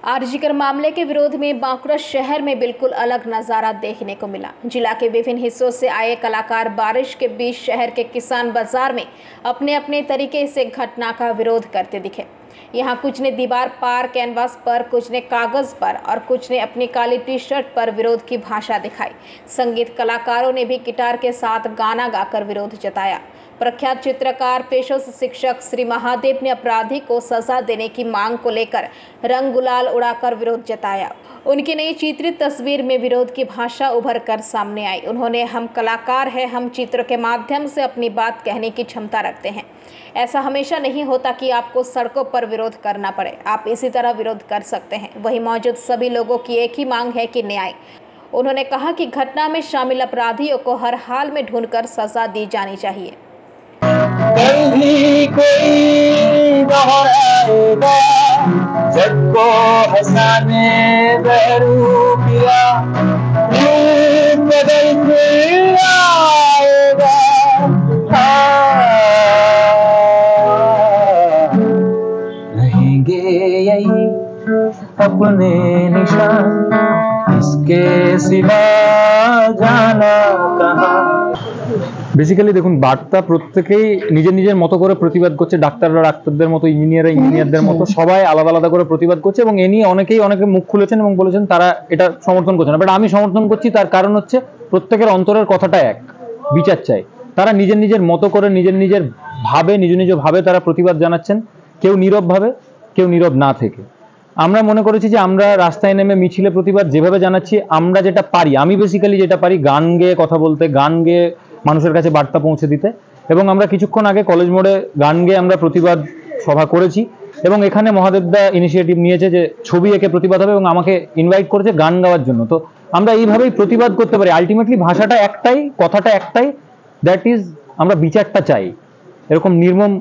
आरजीकर मामले के विरोध में बांकुड़ा शहर में बिल्कुल अलग नजारा देखने को मिला। जिला के विभिन्न हिस्सों से आए कलाकार बारिश के बीच शहर के किसान बाजार में अपने अपने तरीके से घटना का विरोध करते दिखे। यहाँ कुछ ने दीवार पार कैनवास पर, कुछ ने कागज पर और कुछ ने अपनी काली टी शर्ट पर विरोध की भाषा दिखाई। संगीत कलाकारों ने भी गिटार के साथ गाना गाकर विरोध जताया। प्रख्यात चित्रकार पेशों से शिक्षक श्री महादेव ने अपराधी को सजा देने की मांग को लेकर रंग गुलाल उड़ाकर विरोध जताया। उनकी नई चित्रित तस्वीर में विरोध की भाषा उभर कर सामने आई। उन्होंने हम कलाकार हैं, हम चित्र के माध्यम से अपनी बात कहने की क्षमता रखते हैं। ऐसा हमेशा नहीं होता कि आपको सड़कों पर विरोध करना पड़े, आप इसी तरह विरोध कर सकते हैं। वहीं मौजूद सभी लोगों की एक ही मांग है कि न्याय। उन्होंने कहा कि घटना में शामिल अपराधियों को हर हाल में ढूंढकर सजा दी जानी चाहिए। कल भी कोई दोहराएगा जग को हंसाने बहरूपिया बदल के आएगा। रहेंगे यही अपने निशान, इसके सिवा जाना कहाँ। बेसिकली देखুন বার্তা প্রত্যেকেই নিজের নিজের মতো করে প্রতিবাদ করছে। ডাক্তাররা ডাক্তারদের মতো, ইঞ্জিনিয়াররা ইঞ্জিনিয়ারদের মতো, সবাই আলাদা আলাদা করে প্রতিবাদ করছে এবং এ নিয়ে অনেকে মুখ খুলেছেন এবং বলেছেন তারা এটা সমর্থন করছে না। বাট আমি সমর্থন করছি, তার কারণ হচ্ছে প্রত্যেকের অন্তরের কথাটা এক, বিচার চাই। তারা নিজের নিজের মতো করে নিজ নিজ ভাবে তারা প্রতিবাদ জানাচ্ছেন, কেউ নীরব ভাবে, কেউ নীরব না থেকে। আমরা মনে করেছি যে আমরা রাস্তায় নেমে মিছিলে প্রতিবাদ যেভাবে জানাচ্ছি, আমরা যেটা পারি, আমি বেসিক্যালি যেটা পারি গান গেয়ে কথা বলতে, গান গেয়ে মানুষের কাছে বার্তা পৌঁছে দিতে। এবং আমরা কিছুক্ষণ আগে কলেজ মোড়ে গান গেয়ে আমরা প্রতিবাদ সভা করেছি এবং এখানে মহাদেবদা ইনিশিয়েটিভ নিয়েছে যে ছবি এঁকে প্রতিবাদ হবে এবং আমাকে ইনভাইট করেছে গান গাওয়ার জন্য। তো আমরা এইভাবেই প্রতিবাদ করতে পারি। আলটিমেটলি ভাষাটা একটাই, কথাটা একটাই, দ্যাট ইজ আমরা বিচারটা চাই। এরকম নির্মম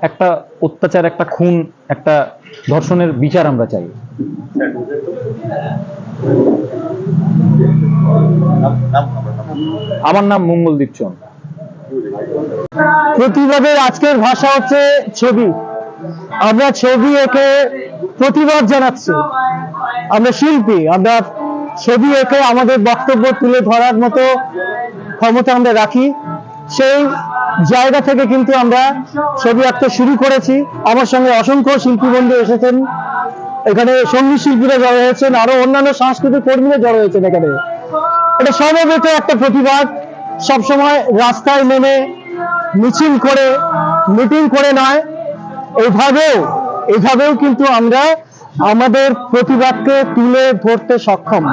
একটা অত্যাচার, একটা খুন, একটা ধর্ষণের বিচার আমরা চাই। আমার নাম মঙ্গলদীপ চন্দ। প্রতিবাদের আজকের ভাষা হচ্ছে ছবি। আমরা ছবি এঁকে প্রতিবাদ জানাচ্ছি। আমরা শিল্পী, আমরা ছবি এঁকে আমাদের বক্তব্য তুলে ধরার মতো ক্ষমতা আমরা রাখি। সেই জায়গা থেকে কিন্তু আমরা ছবি আঁকতে শুরু করেছি। আমার সঙ্গে অসংখ্য শিল্পী বন্ধু এসেছেন, এখানে সঙ্গীত শিল্পীরা জড়ো হয়েছেন, আরো অন্যান্য সাংস্কৃতিক কর্মীরা জড়ো হয়েছেন। এখানে এটা সমবেত একটা প্রতিবাদ। সবসময় রাস্তায় নেমে মিছিল করে, মিটিং করে নয়, এইভাবেও কিন্তু আমরা আমাদের প্রতিবাদকে তুলে ধরতে সক্ষম,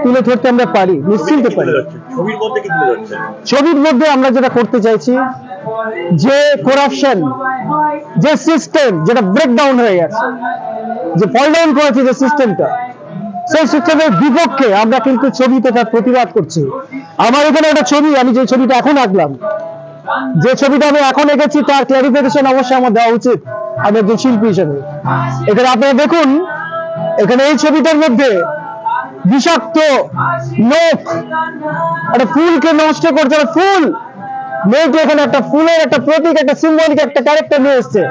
তুলে ধরতে আমরা পারি, নিশ্চিন্ত পারি। ছবির মধ্যে আমরা যেটা করতে চাইছি, যে করাপশন, যে সিস্টেম যেটা ব্রেকডাউন হয়ে গেছে, যে ফল ডাউন করেছে যে সিস্টেমটা, সেই সিস্টেমের বিপক্ষে আমরা কিন্তু ছবিতে তার প্রতিবাদ করছি। আমার এখানে একটা ছবি, আমি যে ছবিটা এখন আঁকলাম, যে ছবিটা আমি এখন এঁকেছি, তার ক্লারিফিকেশন অবশ্যই আমার দেওয়া উচিত আমি একজন শিল্পী হিসেবে। এখানে আপনারা দেখুন, এখানে এই ছবিটার মধ্যে বিষাক্ত লোক একটা ফুলকে নষ্ট করছে। ফুল মেয়েকে এখানে একটা ফুলের একটা প্রতীক, একটা সিম্বলিক একটা ক্যারেক্টার নিয়ে এসছে।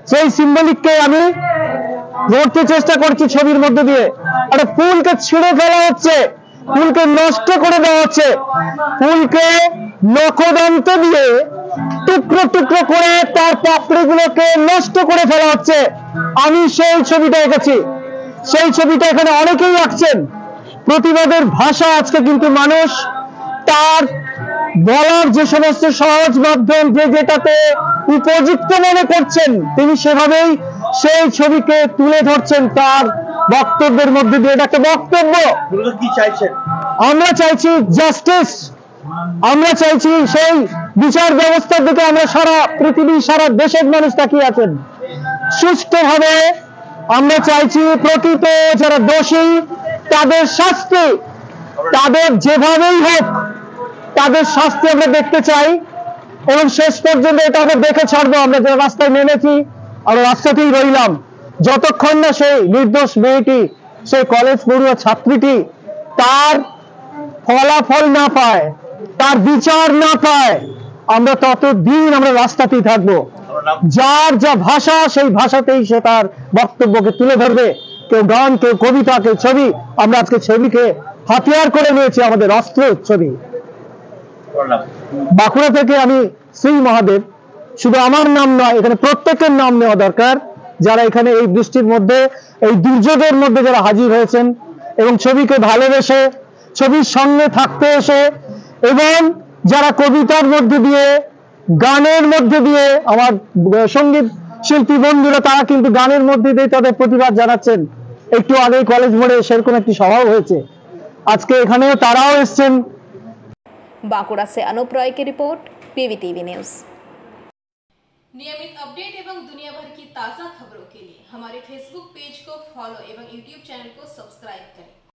সেই সিম্বলিককে আমি ধরতে চেষ্টা করছি ছবির মধ্যে দিয়ে। একটা ফুলকে ছিঁড়ে ফেলা হচ্ছে, ফুলকে নষ্ট করে দেওয়া হচ্ছে, ফুলকে নখদন্ত দিয়ে টুকরো টুকরো করে তার পাপড়িগুলোকে নষ্ট করে ফেলা হচ্ছে। আমি সেই ছবিটা এঁকেছি, সেই ছবিটা এখানে অনেকেই আঁকছেন। প্রতিবাদের ভাষা আজকে কিন্তু মানুষ তার বলার যে সমস্ত সহজ মাধ্যম, যে যেটাতে উপযুক্ত মনে করছেন, তিনি সেভাবেই সেই ছবিকে তুলে ধরছেন তার বক্তব্যের মধ্যে দিয়ে। এটা একটা বক্তব্য। কি চাইছেন? আমরা চাইছি জাস্টিস, আমরা চাইছি সেই বিচার ব্যবস্থার দিকে আমরা সারা পৃথিবী, সারা দেশের মানুষ তাকিয়ে আছেন সুষ্ঠুভাবে। আমরা চাইছি প্রকৃত যারা দোষী তাদের শাস্তি, তাদের যেভাবেই হোক তাদের শাস্তি আমরা দেখতে চাই এবং শেষ পর্যন্ত এটা আমরা দেখে ছাড়বো। আমরা যারা রাস্তায় নেমেছি, আমরা রাস্তাতেই রইলাম যতক্ষণ না সেই নির্দোষ মেয়েটি, সেই কলেজ পড়ুয়া ছাত্রীটি তার ফলাফল না পায়, তার বিচার না পায়, আমরা ততদিন আমরা রাস্তাতেই থাকবো। যার যা ভাষা, সেই ভাষাতেই সে তার বক্তব্যকে তুলে ধরবে। কেউ গান, কেউ কবিতা, কেউ ছবি। আমরা আজকে ছবিকে হাতিয়ার করে নিয়েছি, আমাদের অস্ত্র ছবি। বাঁকুড়া থেকে আমি শ্রী মহাদেব। শুধু আমার নাম নয়, এখানে প্রত্যেকের নাম নেওয়া দরকার, যারা এখানে এই বৃষ্টির মধ্যে, এই দুর্যোগের মধ্যে যারা হাজির হয়েছেন এবং ছবিকে ভালোবেসে, ছবির সঙ্গে থাকতে এসে, এবং যারা কবিতার মধ্যে দিয়ে, গানের মধ্যে দিয়ে, আমার সঙ্গীত শিল্পী বন্ধুরা তারা কিন্তু গানের মধ্যে দিয়ে তাদের প্রতিবাদ জানাচ্ছেন। একটু আগেই কলেজ মোড়ে সেরকম একটি সভাও হয়েছে, আজকে এখানেও তারাও এসছেন। बांकुड़ा से अनूप रॉय की रिपोर्ट, पीवीटीवी न्यूज। नियमित अपडेट एवं दुनिया भर की ताज़ा खबरों के लिए हमारे फेसबुक पेज को फॉलो एवं यूट्यूब चैनल को सब्सक्राइब करें।